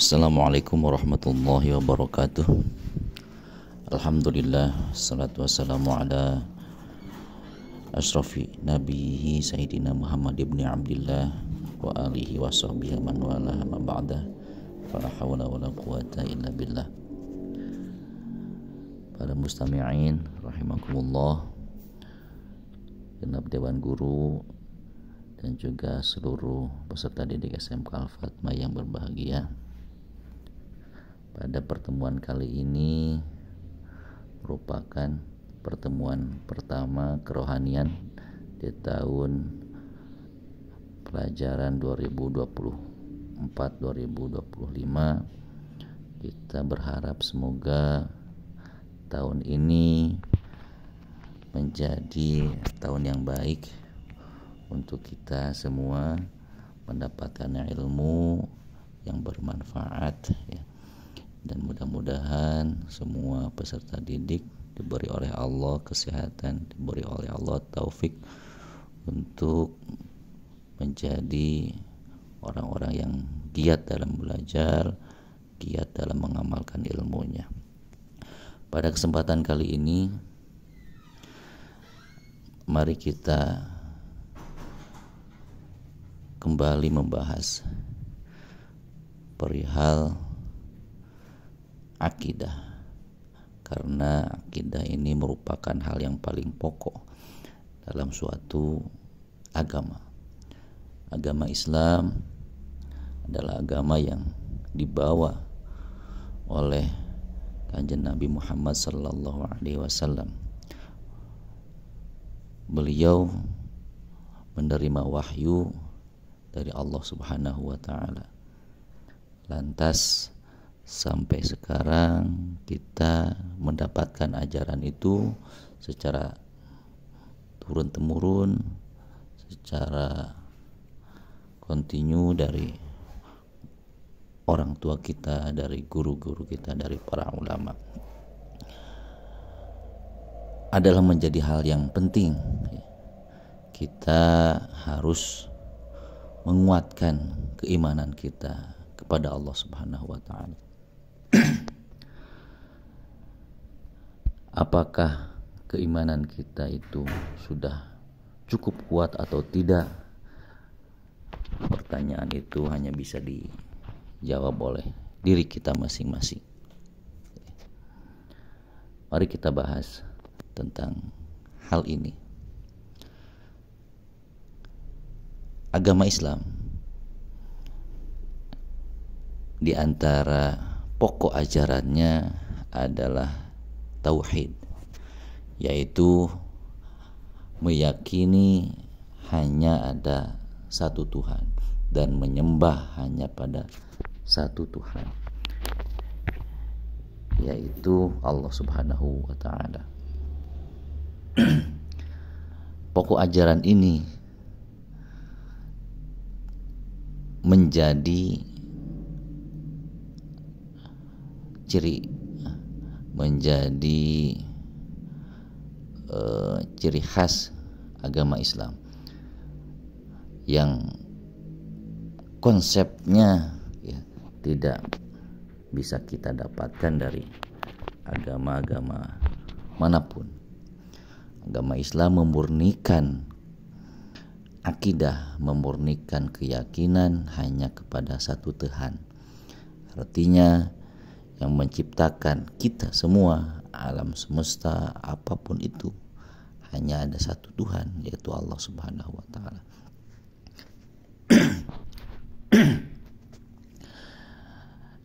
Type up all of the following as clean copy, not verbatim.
Assalamualaikum warahmatullahi wabarakatuh. Alhamdulillah, salatu wassalamu ala asrafi nabiyhi sayyidina Muhammad ibn Abdillah wa alihi wa sahbihi man wala ma ba'da. Fala hawla wala quwata illa billah. Para mustami'in rahimakumullah, genap dewan guru dan juga seluruh peserta didik SMK Al-Fatmah yang berbahagia. Pada pertemuan kali ini merupakan pertemuan pertama kerohanian di tahun pelajaran 2024-2025. Kita berharap semoga tahun ini menjadi tahun yang baik untuk kita semua, mendapatkan ilmu yang bermanfaat ya. Dan mudah-mudahan semua peserta didik diberi oleh Allah kesehatan, diberi oleh Allah taufik untuk menjadi orang-orang yang giat dalam belajar, giat dalam mengamalkan ilmunya. Pada kesempatan kali ini, mari kita kembali membahas perihal akidah, karena akidah ini merupakan hal yang paling pokok dalam suatu agama. Agama Islam adalah agama yang dibawa oleh Kanjeng Nabi Muhammad sallallahu alaihi wasallam. Beliau menerima wahyu dari Allah Subhanahu wa taala. Lantas sampai sekarang kita mendapatkan ajaran itu secara turun-temurun, secara kontinu dari orang tua kita, dari guru-guru kita, dari para ulama. Adalah menjadi hal yang penting. Kita harus menguatkan keimanan kita kepada Allah Subhanahu wa taala. Apakah keimanan kita itu sudah cukup kuat atau tidak? Pertanyaan itu hanya bisa dijawab oleh diri kita masing-masing. Mari kita bahas tentang hal ini. Agama Islam di antara pokok ajarannya adalah tauhid, yaitu meyakini hanya ada satu Tuhan dan menyembah hanya pada satu Tuhan, yaitu Allah Subhanahu wa taala. Pokok ajaran ini menjadi ciri khas agama Islam yang konsepnya ya tidak bisa kita dapatkan dari agama-agama manapun. Agama Islam memurnikan akidah, memurnikan keyakinan hanya kepada satu Tuhan. Artinya yang menciptakan kita semua, alam semesta apapun itu, hanya ada satu Tuhan, yaitu Allah Subhanahu wa taala.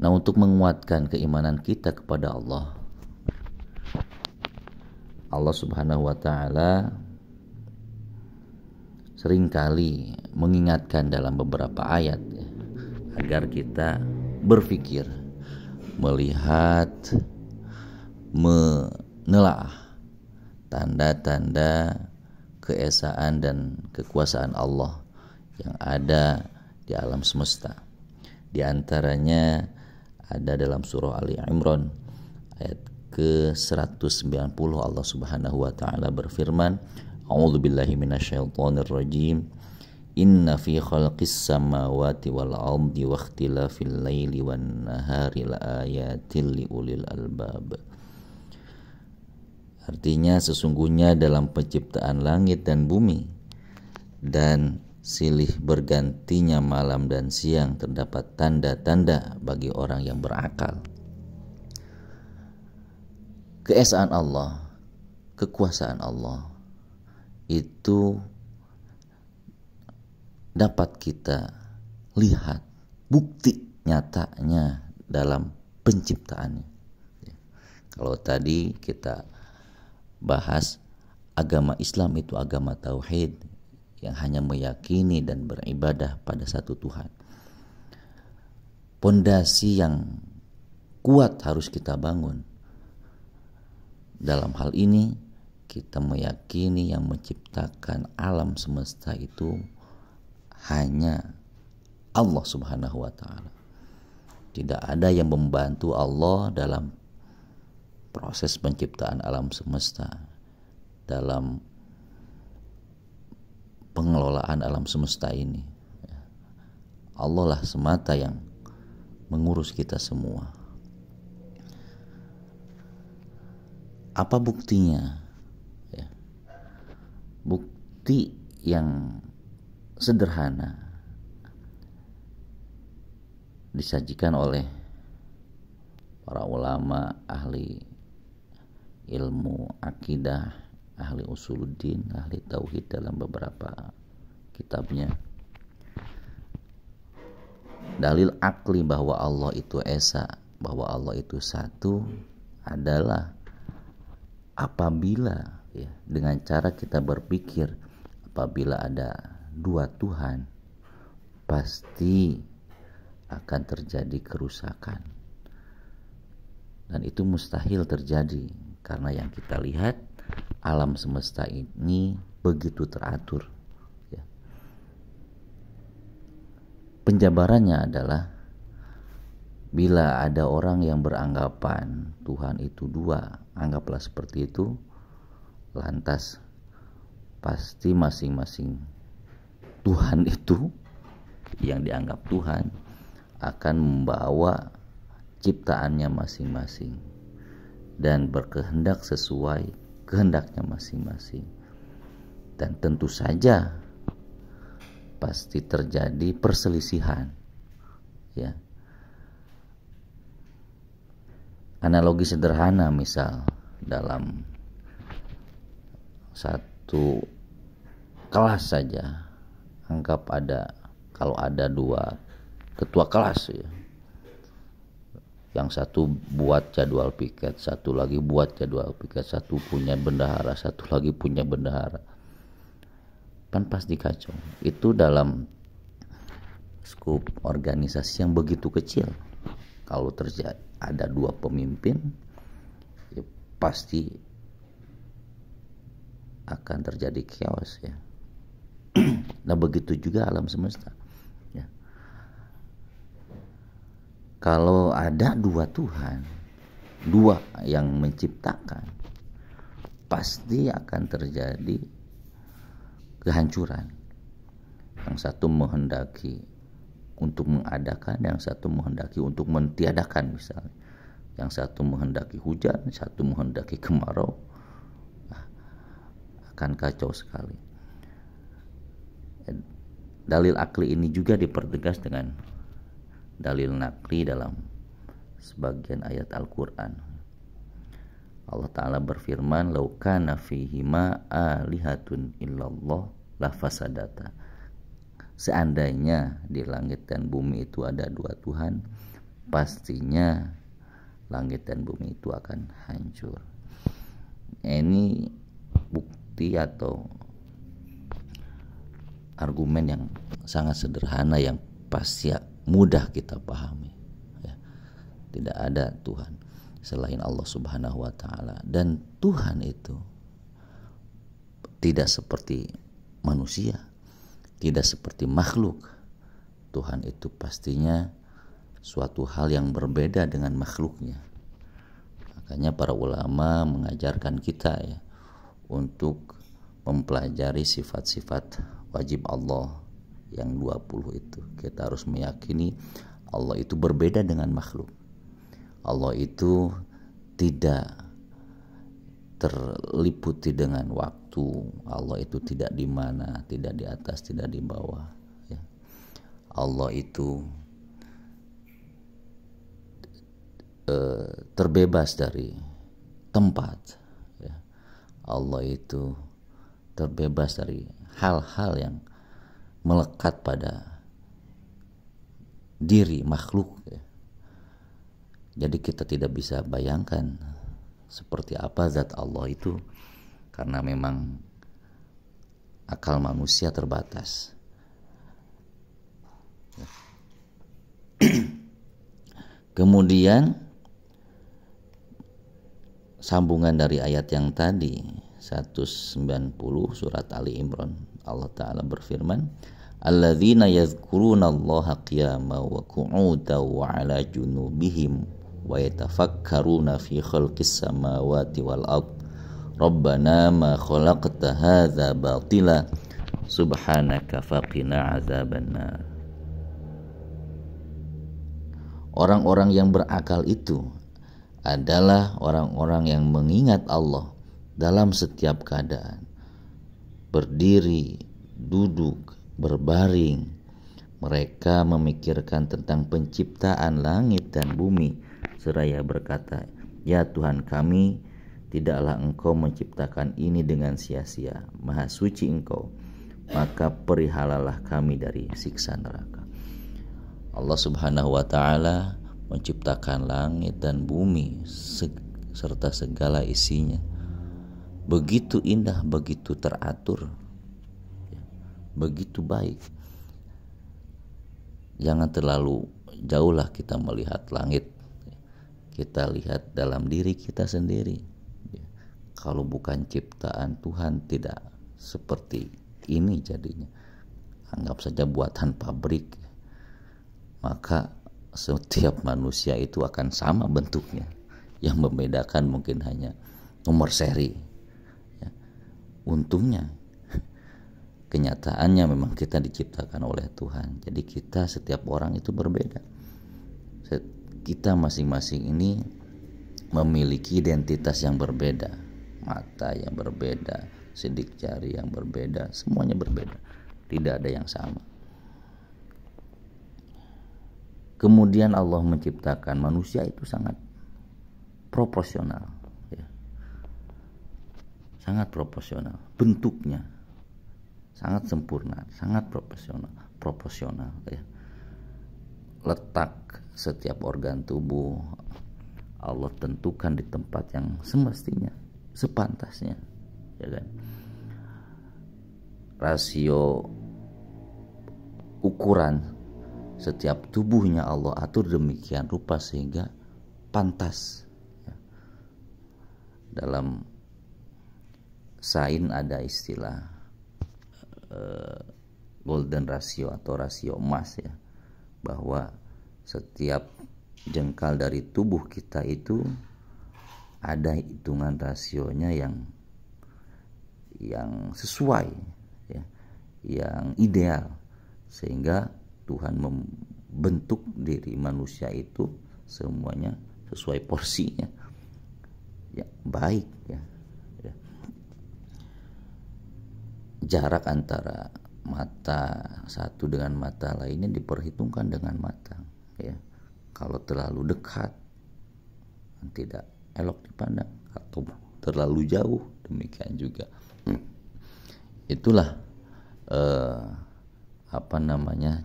Nah, untuk menguatkan keimanan kita kepada Allah, Allah Subhanahu wa taala seringkali mengingatkan dalam beberapa ayat agar kita berpikir, melihat, menelaah tanda-tanda keesaan dan kekuasaan Allah yang ada di alam semesta. Di antaranya ada dalam surah Ali Imran ayat ke-190, Allah Subhanahu wa taala berfirman, A'udzubillahi minasyaitonir rajim. Inna fi khalqis samawati wal ardi wa ikhtilafil laili wan nahari laayatil liulil albab. Artinya sesungguhnya dalam penciptaan langit dan bumi dan silih bergantinya malam dan siang terdapat tanda-tanda bagi orang yang berakal. Keesaan Allah, kekuasaan Allah itu dapat kita lihat bukti nyatanya dalam penciptaannya. Kalau tadi kita bahas agama Islam itu agama tauhid yang hanya meyakini dan beribadah pada satu Tuhan. Pondasi yang kuat harus kita bangun. Dalam hal ini kita meyakini yang menciptakan alam semesta itu hanya Allah Subhanahu wa ta'ala. Tidak ada yang membantu Allah dalam proses penciptaan alam semesta, dalam pengelolaan alam semesta ini. Allah lah semata yang mengurus kita semua. Apa buktinya? Bukti yang sederhana disajikan oleh para ulama ahli ilmu akidah, ahli usuluddin, ahli tauhid dalam beberapa kitabnya. Dalil akli bahwa Allah itu esa, bahwa Allah itu satu adalah apabila dengan cara kita berpikir apabila ada dua Tuhan pasti akan terjadi kerusakan, dan itu mustahil terjadi karena yang kita lihat alam semesta ini begitu teratur. Penjabarannya adalah bila ada orang yang beranggapan Tuhan itu dua, anggaplah seperti itu, lantas pasti masing-masing Tuhan itu yang dianggap Tuhan akan membawa ciptaannya masing-masing dan berkehendak sesuai kehendaknya masing-masing, dan tentu saja pasti terjadi perselisihan. Analogi sederhana, misal dalam satu kelas saja, anggap kalau ada dua ketua kelas yang satu buat jadwal piket, satu lagi buat jadwal piket, satu punya bendahara, satu lagi punya bendahara, kan pasti kacau. Itu dalam skup organisasi yang begitu kecil. Kalau terjadi ada dua pemimpin, pasti akan terjadi chaos Nah begitu juga alam semesta. Kalau ada dua Tuhan, dua yang menciptakan, pasti akan terjadi kehancuran. Yang satu menghendaki untuk mengadakan, yang satu menghendaki untuk mentiadakan misalnya. Yang satu menghendaki hujan, satu menghendaki kemarau. Akan kacau sekali. Dalil akli ini juga dipertegas dengan dalil nakli dalam sebagian ayat Al-Quran. Allah Ta'ala berfirman, "Lau kana fihima alihatun illallah lafasadata." Seandainya di langit dan bumi itu ada dua Tuhan, pastinya langit dan bumi itu akan hancur. Ini bukti atau argumen yang sangat sederhana yang pasti mudah kita pahami. Tidak ada Tuhan selain Allah Subhanahu wa ta'ala, dan Tuhan itu tidak seperti manusia, tidak seperti makhluk. Tuhan itu pastinya suatu hal yang berbeda dengan makhluknya. Makanya para ulama mengajarkan kita untuk mempelajari sifat-sifat wajib Allah yang 20 itu. Kita harus meyakini Allah itu berbeda dengan makhluk. Allah itu tidak terliputi dengan waktu. Allah itu tidak di mana, tidak di atas, tidak di bawah. Ya. Allah itu terbebas dari tempat. Ya. Allah itu terbebas dari hal-hal yang melekat pada diri makhluk. Ya. Jadi kita tidak bisa bayangkan seperti apa zat Allah itu, karena memang akal manusia terbatas. Kemudian sambungan dari ayat yang tadi 190 surat Ali Imran, Allah Ta'ala berfirman, alladzina yadhkurunallaha qiyaman wa qu'udan wa 'ala junubihim wa yatafakkaruna fi khalqis samawati wal ard rabbana ma khalaqta hadza batila subhanaka faqina azabannar. Orang-orang yang berakal itu adalah orang-orang yang mengingat Allah dalam setiap keadaan, berdiri, duduk, berbaring. Mereka memikirkan tentang penciptaan langit dan bumi seraya berkata, ya Tuhan kami, tidaklah Engkau menciptakan ini dengan sia-sia. Maha suci Engkau, maka perihalalah kami dari siksa neraka. Allah Subhanahu wa Ta'ala menciptakan langit dan bumi serta segala isinya. Begitu indah, begitu teratur, begitu baik. Jangan terlalu jauhlah kita melihat langit. Kita lihat dalam diri kita sendiri. Kalau bukan ciptaan Tuhan, tidak seperti ini jadinya. Anggap saja buatan pabrik. Maka setiap manusia itu akan sama bentuknya. Yang membedakan mungkin hanya nomor seri. Untungnya, kenyataannya memang kita diciptakan oleh Tuhan. Jadi kita, setiap orang itu berbeda. Kita masing-masing ini memiliki identitas yang berbeda, mata yang berbeda, sidik jari yang berbeda, semuanya berbeda, tidak ada yang sama. Kemudian Allah menciptakan manusia itu sangat proporsional, ya. Sangat proporsional, bentuknya sangat sempurna, sangat proporsional, ya. Letak setiap organ tubuh Allah tentukan di tempat yang semestinya, sepantasnya, ya kan? Rasio ukuran setiap tubuhnya Allah atur demikian rupa sehingga pantas, ya. Dalam sains ada istilah golden ratio atau rasio emas, ya, bahwa setiap jengkal dari tubuh kita itu ada hitungan rasionya yang sesuai, ya, yang ideal, sehingga Tuhan membentuk diri manusia itu semuanya sesuai porsinya, ya, baik, ya. Jarak antara mata satu dengan mata lainnya diperhitungkan dengan matang, ya. Kalau terlalu dekat tidak elok dipandang, atau terlalu jauh demikian juga. Itulah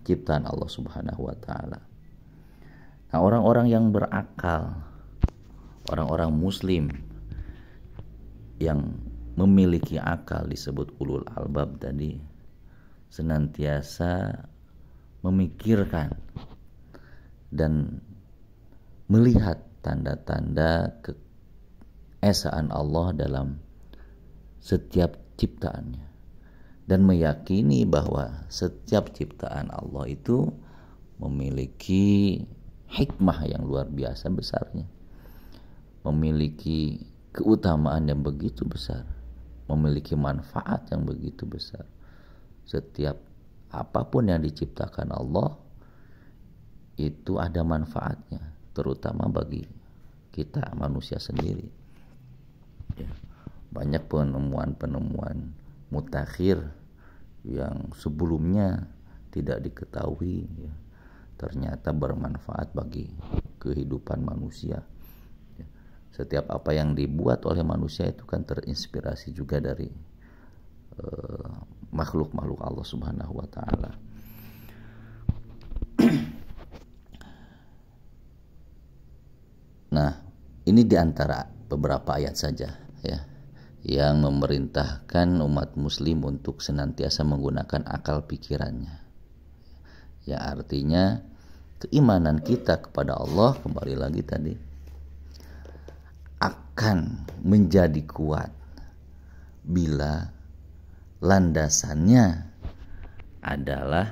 ciptaan Allah Subhanahu wa Ta'ala. Nah, orang-orang yang berakal, orang-orang muslim yang memiliki akal disebut ulul albab tadi, senantiasa memikirkan dan melihat tanda-tanda keesaan Allah dalam setiap ciptaannya, dan meyakini bahwa setiap ciptaan Allah itu memiliki hikmah yang luar biasa besarnya, memiliki keutamaan yang begitu besar, memiliki manfaat yang begitu besar. Setiap apapun yang diciptakan Allah itu ada manfaatnya, terutama bagi kita manusia sendiri. Ya, banyak penemuan-penemuan mutakhir yang sebelumnya tidak diketahui, ya, ternyata bermanfaat bagi kehidupan manusia. Ya, setiap apa yang dibuat oleh manusia itu kan terinspirasi juga dari makhluk-makhluk Allah Subhanahu wa taala. Nah, ini diantara beberapa ayat saja ya yang memerintahkan umat muslim untuk senantiasa menggunakan akal pikirannya. Ya, artinya keimanan kita kepada Allah, kembali lagi tadi, akan menjadi kuat bila landasannya adalah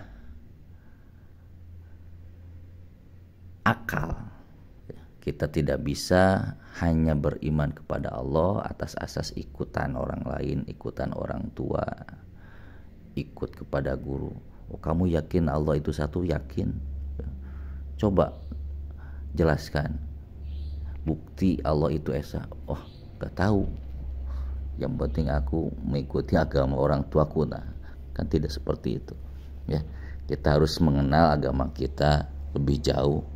akal. Kita tidak bisa hanya beriman kepada Allah atas asas ikutan orang lain, ikutan orang tua, ikut kepada guru. Oh, kamu yakin Allah itu satu? Yakin. Coba jelaskan bukti Allah itu esa. Oh, gak tahu. Yang penting aku mengikuti agama orang tuaku. Nah, kan tidak seperti itu. Ya, kita harus mengenal agama kita lebih jauh.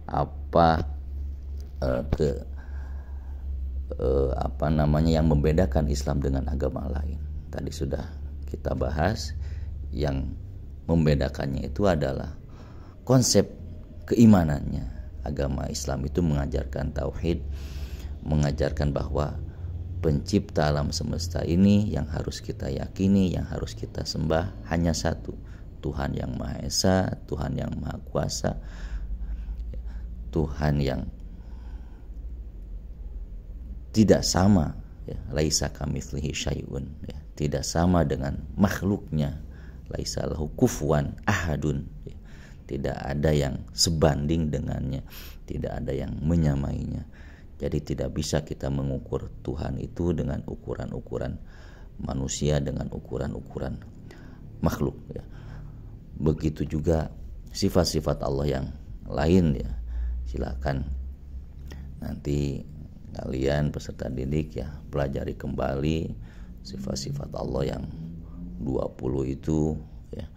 Apa yang membedakan Islam dengan agama lain. Tadi sudah kita bahas, yang membedakannya itu adalah konsep keimanannya. Agama Islam itu mengajarkan tauhid, mengajarkan bahwa pencipta alam semesta ini yang harus kita yakini, yang harus kita sembah hanya satu, Tuhan yang Maha Esa, Tuhan yang Maha Kuasa, Tuhan yang tidak sama, ya, laisa kamitslihi syai'un, ya, tidak sama dengan makhluknya, laisa lahu kufuwan ahadun, ya, tidak ada yang sebanding dengannya, tidak ada yang menyamainya. Jadi tidak bisa kita mengukur Tuhan itu dengan ukuran-ukuran manusia, dengan ukuran-ukuran makhluk, ya. Begitu juga sifat-sifat Allah yang lain, ya. Silakan nanti kalian peserta didik ya pelajari kembali sifat-sifat Allah yang 20 itu, ya,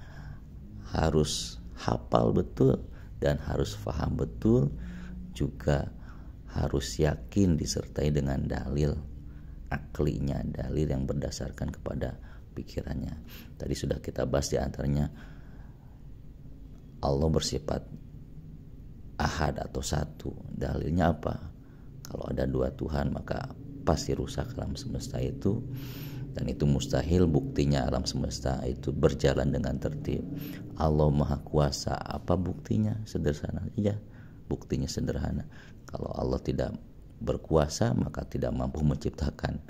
harus hafal betul dan harus paham betul, juga harus yakin disertai dengan dalil aklinya, dalil yang berdasarkan kepada pikirannya. Tadi sudah kita bahas di antaranya Allah bersifat ahad atau satu. Dalilnya apa? Kalau ada dua Tuhan maka pasti rusak alam semesta itu, dan itu mustahil. Buktinya alam semesta itu berjalan dengan tertib. Allah Maha Kuasa, apa buktinya? Sederhana saja, buktinya sederhana. Kalau Allah tidak berkuasa maka tidak mampu menciptakan,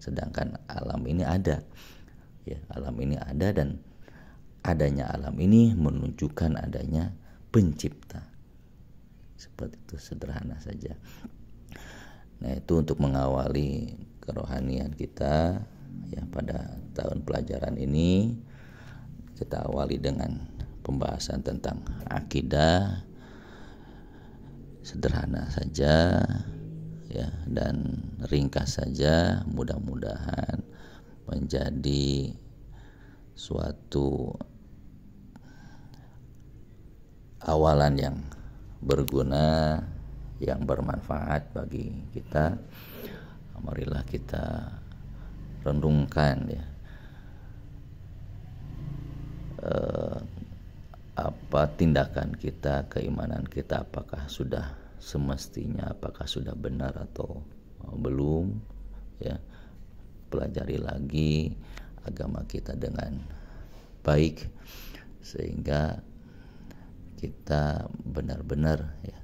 sedangkan alam ini ada, ya, alam ini ada, dan adanya alam ini menunjukkan adanya pencipta. Seperti itu, sederhana saja. Nah, itu untuk mengawali kerohanian kita ya pada tahun pelajaran ini. Kita awali dengan pembahasan tentang akidah, sederhana saja ya, dan ringkas saja. Mudah-mudahan menjadi suatu awalan yang berguna, yang bermanfaat bagi kita. Marilah kita renungkan ya apa tindakan kita, keimanan kita, apakah sudah semestinya, apakah sudah benar atau belum, ya. Pelajari lagi agama kita dengan baik sehingga kita benar-benar ya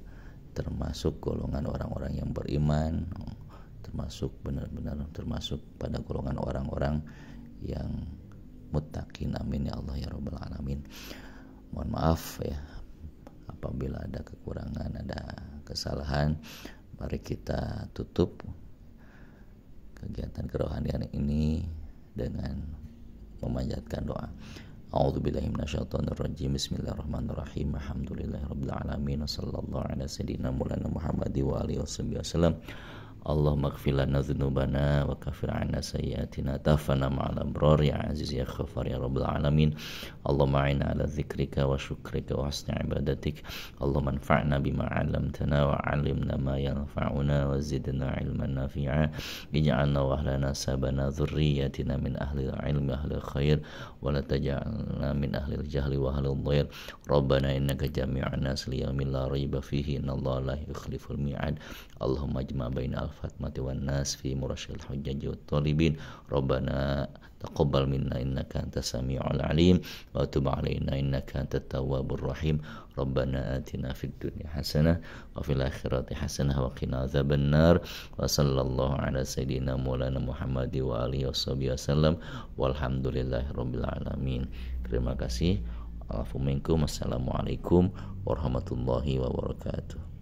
termasuk golongan orang-orang yang beriman, termasuk benar-benar termasuk pada golongan orang-orang yang muttaqin. Amin ya Allah ya rabbal alamin. Mohon maaf ya apabila ada kekurangan, ada kesalahan. Mari kita tutup kegiatan kerohanian ini dengan memanjatkan doa. A'udzubillahi minasyaitonir rajim. Bismillahirrahmanirrahim. Alhamdulillahirabbil alamin. Wassallallahu ala sayidina Maulana Muhammadi wa alihi wasallam. Allahumma ighfir lana dzunubana wa kaffir 'anna sayyi'atina tafana ma'al abrar ya aziz ya ghaffar ya rabbal alamin. Allahumma a'inna 'ala dzikrika wa syukrika wa husni ibadatik. Allahumma anfa'na bima 'allamtana wa 'allimna ma yanfa'una wa zidna 'ilman nafi'a. Ij'alna wa ahlana sabana dzurriyyatina min ahli ilmi ahli khair wa la taj'alna min ahli jahli wa ahli dhair. Rabbana innaka jami'un nas liyaumin la raiba fihi innallaha la yukhliful mi'ad. Allahumma ijma' baina al-fatmati wan nas fi murasyil hujjaji wat talibin. Rabbana taqabbal minna innaka antas samiul alim wa tub alaina innaka antat tawwabur rahim. Rabbana atina fid dunya hasanah wa fil akhirati hasanah wa qina adzabannar. Wa sallallahu ala sayidina Maulana Muhammadi wa alihi wasallam. Walhamdulillahirabbil alamin. Terima kasih. Assalamualaikum warahmatullahi wabarakatuh.